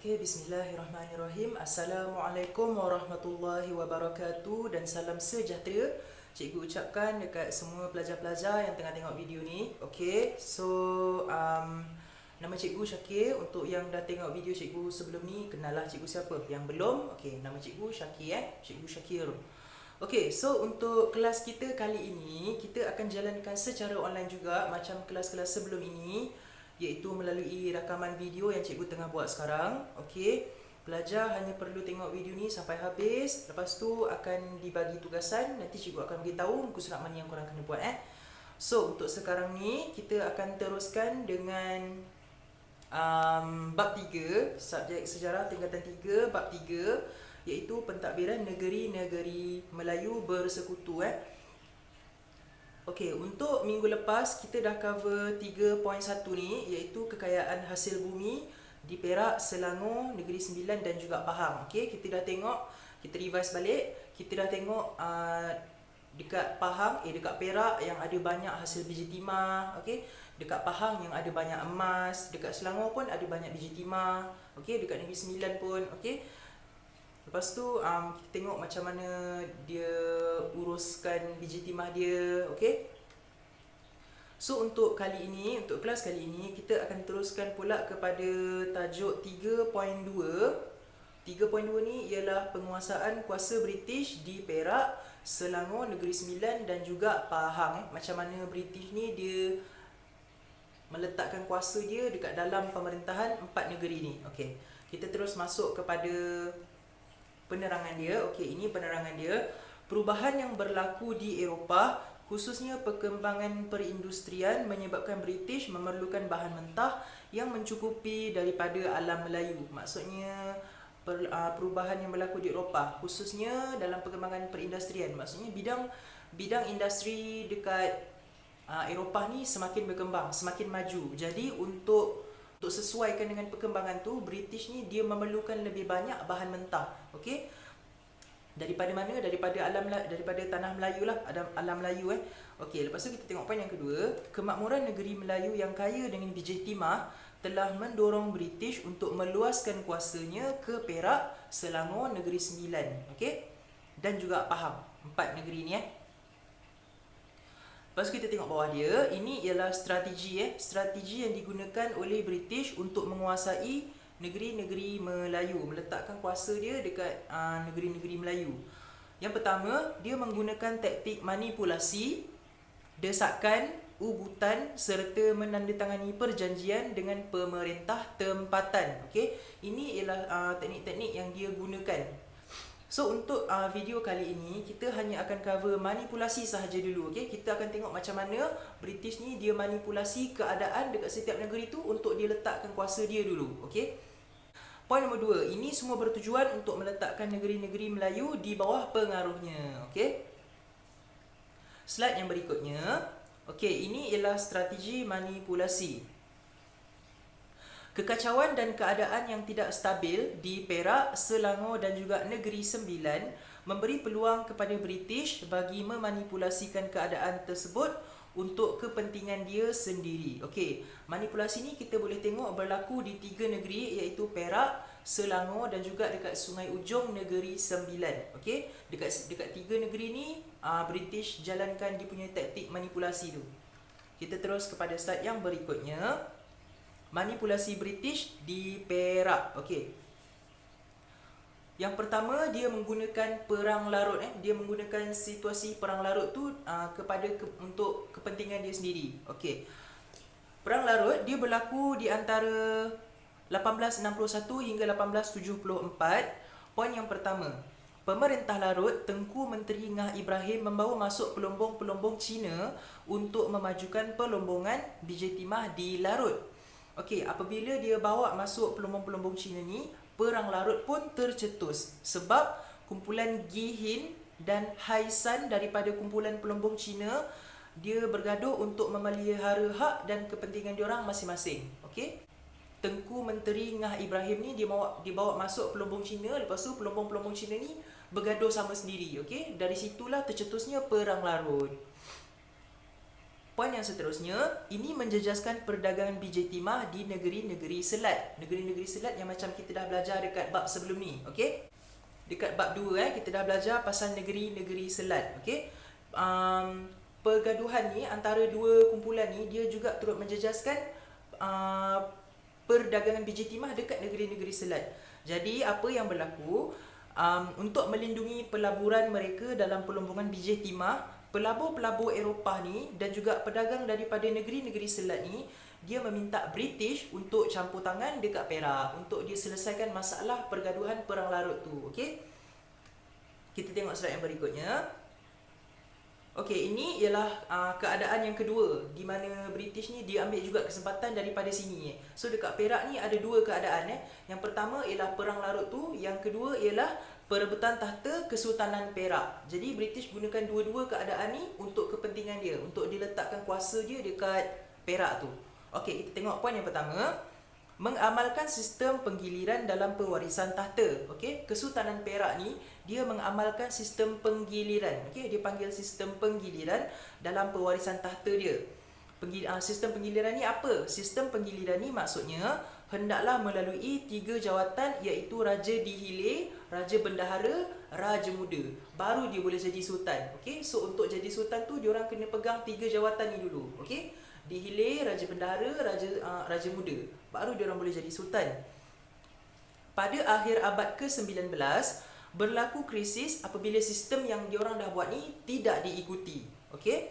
Okey, bismillahirrahmanirrahim. Assalamualaikum warahmatullahi wabarakatuh dan salam sejahtera. Cikgu ucapkan dekat semua pelajar-pelajar yang tengah tengok video ni. Okey, nama cikgu Syakir. Untuk yang dah tengok video cikgu sebelum ni, kenallah cikgu siapa. Yang belum, okey, nama cikgu Syakir Cikgu Syakir. Okey, so untuk kelas kita kali ini, kita akan jalankan secara online juga macam kelas-kelas sebelum ini, iaitu melalui rakaman video yang cikgu tengah buat sekarang. Okey, pelajar hanya perlu tengok video ni sampai habis. Lepas tu akan dibagi tugasan. Nanti cikgu akan beritahu muka surat mana yang korang kena buat. So, untuk sekarang ni kita akan teruskan dengan bab 3, subjek sejarah tingkatan 3, bab 3, iaitu pentadbiran negeri-negeri Melayu bersekutu. Okey, untuk minggu lepas kita dah cover 3.1 ni, iaitu kekayaan hasil bumi di Perak, Selangor, Negeri Sembilan dan juga Pahang. Okey, kita dah tengok, kita revise balik. Kita dah tengok dekat Pahang, dekat Perak yang ada banyak hasil biji timah. Okey, dekat Pahang yang ada banyak emas, dekat Selangor pun ada banyak biji timah. Okey, dekat Negeri Sembilan pun. Okey. Lepas tu kita tengok macam mana dia uruskan biji timah dia. Okey. So untuk kali ini, untuk kelas kali ini, kita akan teruskan pula kepada tajuk 3.2. 3.2 ni ialah penguasaan kuasa British di Perak, Selangor, Negeri Sembilan dan juga Pahang. Macam mana British ni dia meletakkan kuasa dia dekat dalam pemerintahan 4 negeri ni. Okey. Kita terus masuk kepada penerangan dia. Okey, ini penerangan dia. Perubahan yang berlaku di Eropah, khususnya perkembangan perindustrian, menyebabkan British memerlukan bahan mentah yang mencukupi daripada alam Melayu. Maksudnya perubahan yang berlaku di Eropah, khususnya dalam perkembangan perindustrian. Maksudnya bidang industri dekat Eropah ni semakin berkembang, semakin maju. Jadi untuk sesuaikan dengan perkembangan tu, British ni dia memerlukan lebih banyak bahan mentah. Okey. Daripada mana? Daripada tanah Melayu lah, alam Melayu. Okey, lepas tu kita tengok poin yang kedua. Kemakmuran negeri Melayu yang kaya dengan biji timah telah mendorong British untuk meluaskan kuasanya ke Perak, Selangor, Negeri Sembilan. Okey. Dan juga Pahang. 4 negeri ni. Lepas tu kita tengok bawah dia, ini ialah strategi strategi yang digunakan oleh British untuk menguasai negeri-negeri Melayu, meletakkan kuasa dia dekat negeri-negeri Melayu. Yang pertama, dia menggunakan taktik manipulasi, desakan, ugutan serta menandatangani perjanjian dengan pemerintah tempatan. Okey, ini ialah teknik-teknik yang dia gunakan. So untuk video kali ini kita hanya akan cover manipulasi sahaja dulu. Okey, kita akan tengok macam mana British ni dia manipulasi keadaan dekat setiap negeri tu untuk dia letakkan kuasa dia dulu. Okey. Poin nombor 2, ini semua bertujuan untuk meletakkan negeri-negeri Melayu di bawah pengaruhnya. Okey. Slide yang berikutnya. Okey, ini ialah strategi manipulasi. Kekacauan dan keadaan yang tidak stabil di Perak, Selangor dan juga Negeri Sembilan memberi peluang kepada British bagi memanipulasikan keadaan tersebut untuk kepentingan dia sendiri. Okey, manipulasi ni kita boleh tengok berlaku di 3 negeri, iaitu Perak, Selangor dan juga dekat Sungai Ujong Negeri Sembilan. Okey, dekat 3 negeri ni British jalankan dia punya taktik manipulasi tu. Kita terus kepada slide yang berikutnya. Manipulasi British di Perak. Okey. Yang pertama, dia menggunakan perang larut. Dia menggunakan situasi perang larut tu untuk kepentingan dia sendiri. Okey. Perang larut dia berlaku di antara 1861 hingga 1874. Poin yang pertama, pemerintah Larut, Tengku Menteri Ngah Ibrahim membawa masuk pelombong-pelombong Cina untuk memajukan pelombongan biji timah di Larut. Okey, apabila dia bawa masuk pelombong-pelombong Cina ni, perang Larut pun tercetus sebab kumpulan Gihin dan Haisan daripada kumpulan pelombong Cina dia bergaduh untuk memelihara hak dan kepentingan diorang masing-masing. Okey. Tengku Menteri Ngah Ibrahim ni dibawa masuk pelombong Cina, lepas tu pelombong-pelombong Cina ni bergaduh sama sendiri. Okey, dari situlah tercetusnya perang Larut. Poin yang seterusnya, ini menjejaskan perdagangan biji timah di negeri-negeri selat. Negeri-negeri selat yang macam kita dah belajar dekat bab sebelum ni, okey? Dekat bab 2 kita dah belajar pasal negeri-negeri selat, okey? Pergaduhan ni antara dua kumpulan ni dia juga turut menjejaskan perdagangan biji timah dekat negeri-negeri selat. Jadi apa yang berlaku, untuk melindungi pelaburan mereka dalam pelombongan biji timah, pelabur-pelabur Eropah ni dan juga pedagang daripada negeri-negeri selat ni, dia meminta British untuk campur tangan dekat Perak untuk dia selesaikan masalah pergaduhan perang larut tu, okey? Kita tengok slide yang berikutnya. Okey, ini ialah keadaan yang kedua di mana British ni dia ambil juga kesempatan daripada sini. So dekat Perak ni ada dua keadaan. Yang pertama ialah perang larut tu, yang kedua ialah perebutan tahta Kesultanan Perak. Jadi British gunakan dua-dua keadaan ni untuk kepentingan dia, untuk diletakkan kuasa dia dekat Perak tu. Okey, kita tengok poin yang pertama. Mengamalkan sistem penggiliran dalam pewarisan tahta. Okey, Kesultanan Perak ni dia mengamalkan sistem penggiliran. Okey, dia panggil sistem penggiliran dalam pewarisan tahta dia. Sistem penggiliran ni apa? Sistem penggiliran ni maksudnya hendaklah melalui 3 jawatan, iaitu Raja Dihile, Raja Bendahara, Raja Muda. Baru dia boleh jadi sultan. Okey, so untuk jadi sultan tu diorang kena pegang 3 jawatan ni dulu. Okey, Dihile, Raja Bendahara, Raja Muda. Baru diorang boleh jadi sultan. Pada akhir abad ke-19 berlaku krisis apabila sistem yang diorang dah buat ni tidak diikuti. Okey,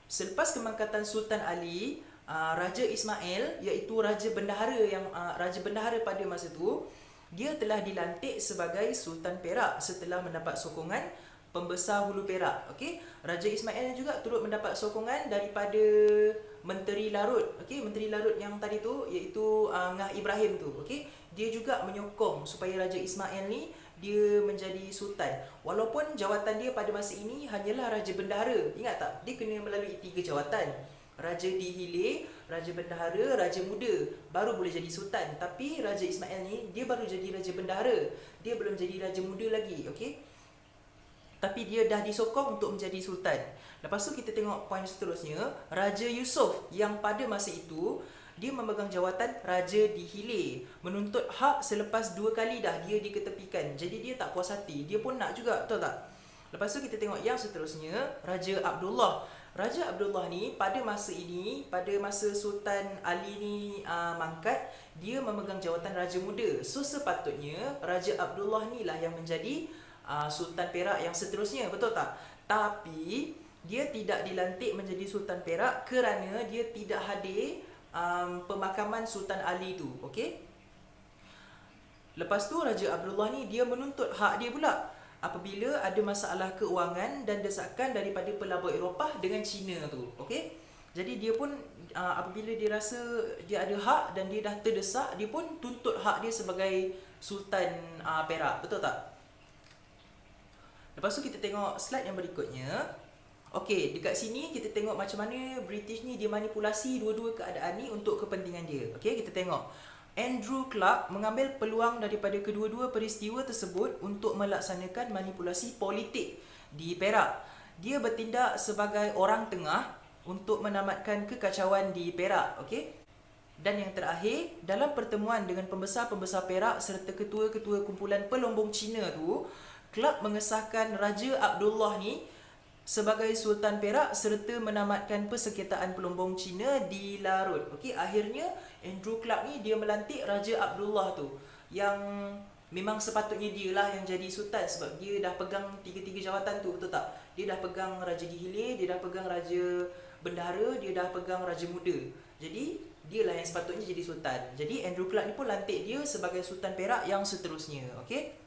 selepas kemangkatan Sultan Ali, Raja Ismail, iaitu Raja Bendahara pada masa tu, dia telah dilantik sebagai Sultan Perak setelah mendapat sokongan pembesar Hulu Perak. Okey, Raja Ismail juga turut mendapat sokongan daripada Menteri Larut. Okey, Menteri Larut yang tadi tu iaitu Ngah Ibrahim tu. Okey, dia juga menyokong supaya Raja Ismail ni dia menjadi sultan. Walaupun jawatan dia pada masa ini hanyalah Raja Bendahara. Ingat tak? Dia kena melalui 3 jawatan. Raja Dihile, Raja Bendahara, Raja Muda, baru boleh jadi sultan. Tapi Raja Ismail ni dia baru jadi Raja Bendahara. Dia belum jadi Raja Muda lagi, okey? Tapi dia dah disokong untuk menjadi sultan. Lepas tu kita tengok poin seterusnya, Raja Yusof yang pada masa itu dia memegang jawatan Raja Dihile, menuntut hak selepas 2 kali dah dia diketepikan. Jadi dia tak puas hati, dia pun nak juga, betul tak? Lepas tu kita tengok yang seterusnya, Raja Abdullah. Raja Abdullah ni pada masa ini, pada masa Sultan Ali ni mangkat, dia memegang jawatan Raja Muda. So sepatutnya Raja Abdullah ni lah yang menjadi Sultan Perak yang seterusnya, betul tak? Tapi dia tidak dilantik menjadi Sultan Perak kerana dia tidak hadir pemakaman Sultan Ali tu, okey? Lepas tu Raja Abdullah ni dia menuntut hak dia pula apabila ada masalah keuangan dan desakan daripada pelabur Eropah dengan China tu, okey? Jadi dia pun apabila dia rasa dia ada hak dan dia dah terdesak, dia pun tuntut hak dia sebagai Sultan Perak, betul tak? Lepas tu kita tengok slide yang berikutnya. Okey, dekat sini kita tengok macam mana British ni dia manipulasi dua-dua keadaan ni untuk kepentingan dia. Okey, kita tengok. Andrew Clark mengambil peluang daripada kedua-dua peristiwa tersebut untuk melaksanakan manipulasi politik di Perak. Dia bertindak sebagai orang tengah untuk menamatkan kekacauan di Perak, okey? Dan yang terakhir, dalam pertemuan dengan pembesar-pembesar Perak serta ketua-ketua kumpulan pelombong Cina tu, Clark mengesahkan Raja Abdullah ni sebagai Sultan Perak serta menamatkan persengketaan pelombong Cina di Larut. Okey, akhirnya Andrew Clark ni dia melantik Raja Abdullah tu yang memang sepatutnya dia lah yang jadi sultan sebab dia dah pegang 3 jawatan tu, betul tak? Dia dah pegang Raja Dihile, dia dah pegang Raja Bendahara, dia dah pegang Raja Muda. Jadi dia lah yang sepatutnya jadi sultan. Jadi Andrew Clark ni pun lantik dia sebagai Sultan Perak yang seterusnya, okey?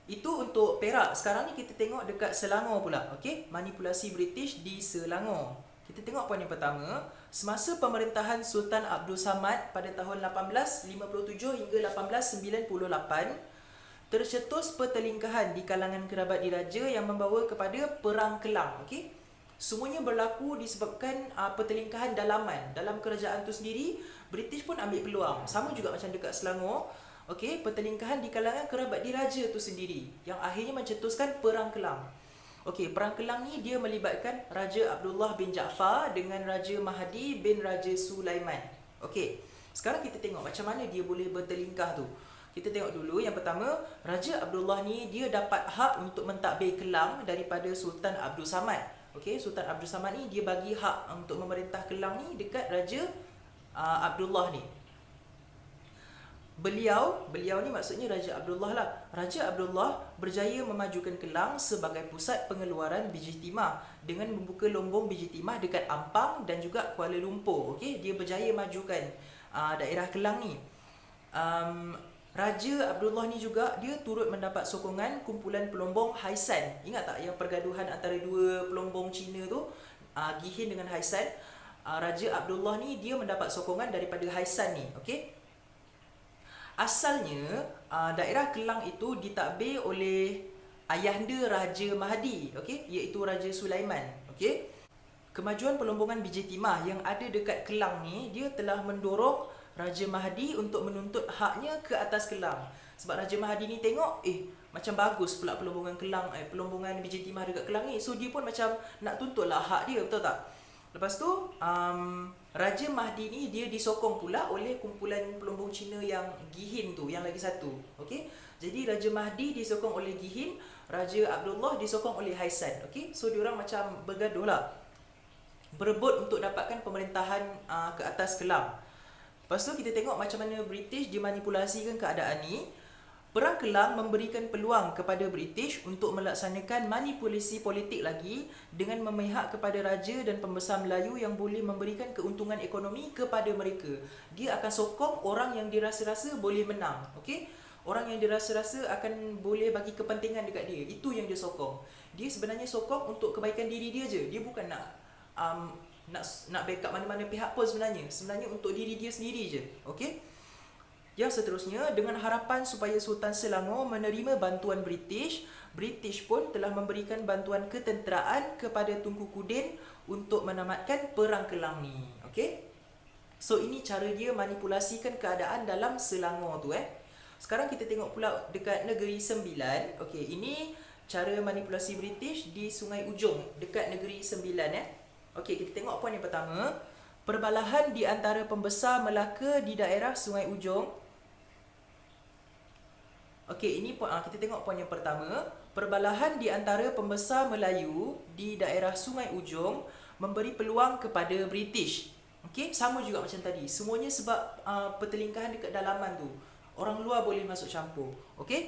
Itu untuk Perak. Sekarang ni kita tengok dekat Selangor pula, okey? Manipulasi British di Selangor. Kita tengok poin yang pertama. Semasa pemerintahan Sultan Abdul Samad pada tahun 1857 hingga 1898, tercetus pertelingkahan di kalangan kerabat diraja yang membawa kepada Perang Kelang, okey? Semuanya berlaku disebabkan pertelingkahan dalaman. Dalam kerajaan tu sendiri, British pun ambil peluang. Sama juga macam dekat Selangor. Okey, pertelingkahan di kalangan kerabat diraja tu sendiri yang akhirnya mencetuskan Perang Kelang. Okey, Perang Kelang ni dia melibatkan Raja Abdullah bin Jaafar dengan Raja Mahdi bin Raja Sulaiman. Okey, sekarang kita tengok macam mana dia boleh bertelingkah tu. Kita tengok dulu yang pertama, Raja Abdullah ni dia dapat hak untuk mentadbir Kelang daripada Sultan Abdul Samad. Okey, Sultan Abdul Samad ni dia bagi hak untuk memerintah Kelang ni dekat Raja Abdullah ni. Beliau ni maksudnya Raja Abdullah lah. Raja Abdullah berjaya memajukan Kelang sebagai pusat pengeluaran biji timah dengan membuka lombong biji timah dekat Ampang dan juga Kuala Lumpur. Okey, dia berjaya majukan daerah Kelang ni. Raja Abdullah ni juga dia turut mendapat sokongan kumpulan pelombong Haisan. Ingat tak yang pergaduhan antara dua pelombong Cina tu, Gihin dengan Haisan? Raja Abdullah ni dia mendapat sokongan daripada Haisan ni. Okey. Asalnya daerah Kelang itu ditadbir oleh ayahanda Raja Mahdi, okey, iaitu Raja Sulaiman. Okey. Kemajuan pelombongan biji timah yang ada dekat Kelang ni dia telah mendorong Raja Mahdi untuk menuntut haknya ke atas Kelang. Sebab Raja Mahdi ni tengok macam bagus pula pelombongan Kelang, pelombongan biji timah dekat Kelang ni. So dia pun macam nak tuntutlah hak dia, betul tak? Lepas tu Raja Mahdi ni dia disokong pula oleh kumpulan pelombong Cina yang Gihin tu, yang lagi satu. Okey. Jadi Raja Mahdi disokong oleh Gihin, Raja Abdullah disokong oleh Haisan. Okey. So diorang macam bergaduh lah, berebut untuk dapatkan pemerintahan ke atas Kelang. Lepas tu kita tengok macam mana British dimanipulasikan keadaan ni. Perang Kelang memberikan peluang kepada British untuk melaksanakan manipulasi politik lagi dengan memihak kepada raja dan pembesar Melayu yang boleh memberikan keuntungan ekonomi kepada mereka. Dia akan sokong orang yang dirasa-rasa boleh menang. Okey? Orang yang dirasa-rasa akan boleh bagi kepentingan dekat dia. Itu yang dia sokong. Dia sebenarnya sokong untuk kebaikan diri dia je. Dia bukan nak backup mana-mana pihak pun sebenarnya. Sebenarnya untuk diri dia sendiri je. Okey? Yang seterusnya, dengan harapan supaya Sultan Selangor menerima bantuan British, British pun telah memberikan bantuan ketenteraan kepada Tunku Kudin untuk menamatkan Perang Kelang ni. Okey? So ini cara dia manipulasikan keadaan dalam Selangor tu. Sekarang kita tengok pula dekat Negeri Sembilan. Okey, ini cara manipulasi British di Sungai Ujong dekat Negeri Sembilan. Okey, kita tengok poin yang pertama. Perbalahan di antara pembesar Melaka di daerah Sungai Ujong. Okey, ini kita tengok poin yang pertama. Perbalahan di antara pembesar Melayu di daerah Sungai Ujong memberi peluang kepada British. Okey, sama juga macam tadi. Semuanya sebab pertelingkahan dekat dalaman tu. Orang luar boleh masuk campur. Okey?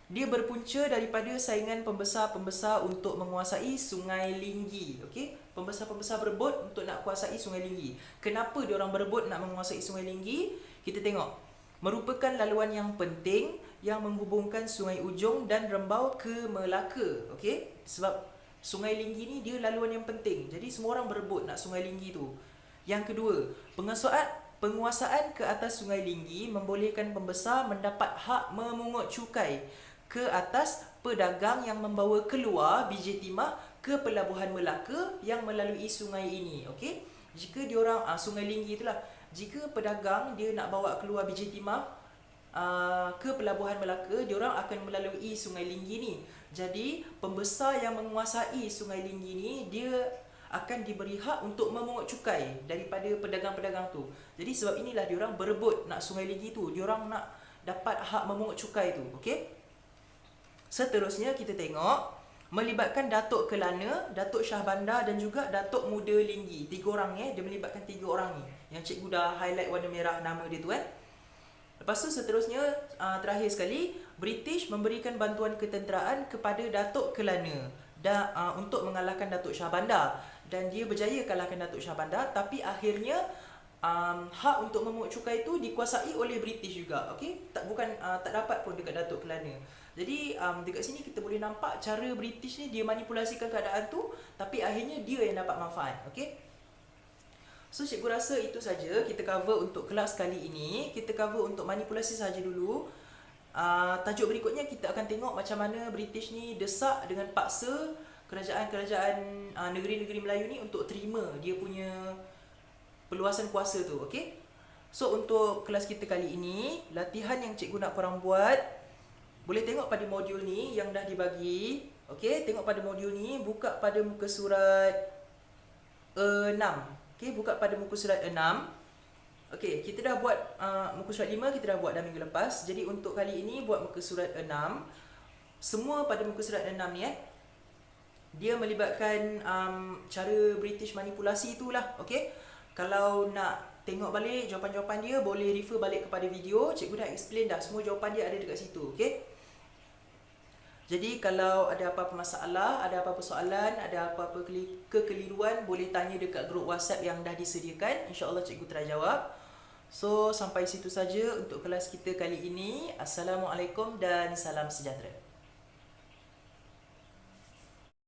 Dia berpunca daripada saingan pembesar-pembesar untuk menguasai Sungai Linggi. Okey? Pembesar-pembesar berebut untuk nak kuasai Sungai Linggi. Kenapa dia orang berebut nak menguasai Sungai Linggi? Kita tengok. Merupakan laluan yang penting yang menghubungkan Sungai Ujong dan Rembau ke Melaka. Okey? Sebab Sungai Linggi ni dia laluan yang penting. Jadi semua orang berebut nak Sungai Linggi tu. Yang kedua, penguasaan ke atas Sungai Linggi membolehkan pembesar mendapat hak memungut cukai ke atas pedagang yang membawa keluar biji timah ke pelabuhan Melaka yang melalui sungai ini. Okey? Jika diorang Sungai Linggi itulah, jika pedagang dia nak bawa keluar biji timah ke pelabuhan Melaka, diorang akan melalui Sungai Linggi ni. Jadi pembesar yang menguasai Sungai Linggi ni dia akan diberi hak untuk memungut cukai daripada pedagang-pedagang tu. Jadi sebab inilah diorang berebut nak Sungai Linggi tu. Diorang nak dapat hak memungut cukai tu. Okey? Seterusnya kita tengok melibatkan Datuk Kelana, Datuk Shah Bandar dan juga Datuk Muda Linggi. 3 orang dia melibatkan 3 orang ni. Yang cikgu dah highlight warna merah nama dia tu Lepas tu seterusnya terakhir sekali, British memberikan bantuan ketenteraan kepada Datuk Kelana untuk mengalahkan Datuk Shah Bandar, dan dia berjaya kalahkan Datuk Shah Bandar, tapi akhirnya hak untuk memungut cukai itu dikuasai oleh British juga. Okey, tak dapat pun dekat Datuk Kelana. Jadi dekat sini kita boleh nampak cara British ni dia manipulasikan keadaan tu, tapi akhirnya dia yang dapat manfaat. Okey. So cikgu rasa itu saja kita cover untuk kelas kali ini. Kita cover untuk manipulasi saja dulu. Tajuk berikutnya kita akan tengok macam mana British ni desak dengan paksa kerajaan-kerajaan negeri-negeri Melayu ni untuk terima dia punya perluasan kuasa tu. Okey. So untuk kelas kita kali ini, latihan yang cikgu nak korang buat, boleh tengok pada modul ni yang dah dibagi. Okey, tengok pada modul ni, buka pada muka surat 6. Okey, buka pada muka surat 6. Okey, kita dah buat muka surat 5, kita dah buat dah minggu lepas. Jadi untuk kali ini buat muka surat 6. Semua pada muka surat 6 ni dia melibatkan cara British manipulasi itulah. Okey. Kalau nak tengok balik jawapan-jawapan dia, boleh refer balik kepada video. Cikgu dah explain dah, semua jawapan dia ada dekat situ. Okey. Jadi kalau ada apa-apa masalah, ada apa-apa soalan, ada apa-apa kekeliruan, boleh tanya dekat grup WhatsApp yang dah disediakan. InsyaAllah cikgu try jawab. So, sampai situ saja untuk kelas kita kali ini. Assalamualaikum dan salam sejahtera.